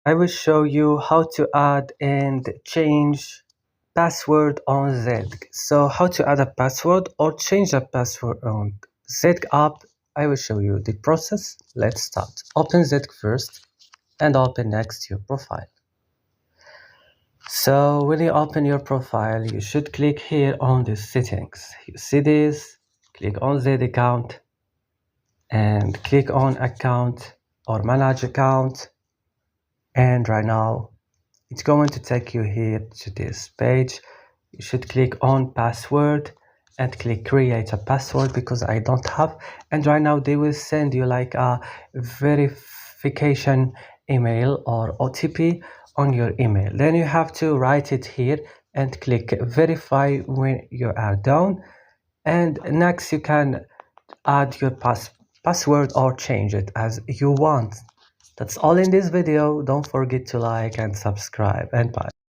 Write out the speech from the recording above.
I will show you how to add and change password on Zedge. So how to add a password or change a password on Zedge app. I will show you the process. Let's start. Open Zedge first and open next your profile. So when you open your profile, you should click here on the settings. You see this, click on Zedge account and click on account or manage account. And right now it's going to take you here to this page. You should click on password and click create a password because I don't have. And right now they will send you like a verification email or OTP on your email. Then you have to write it here and click verify when you are done. And next you can add your password or change it as you want. That's all in this video. Don't forget to like and subscribe, and bye.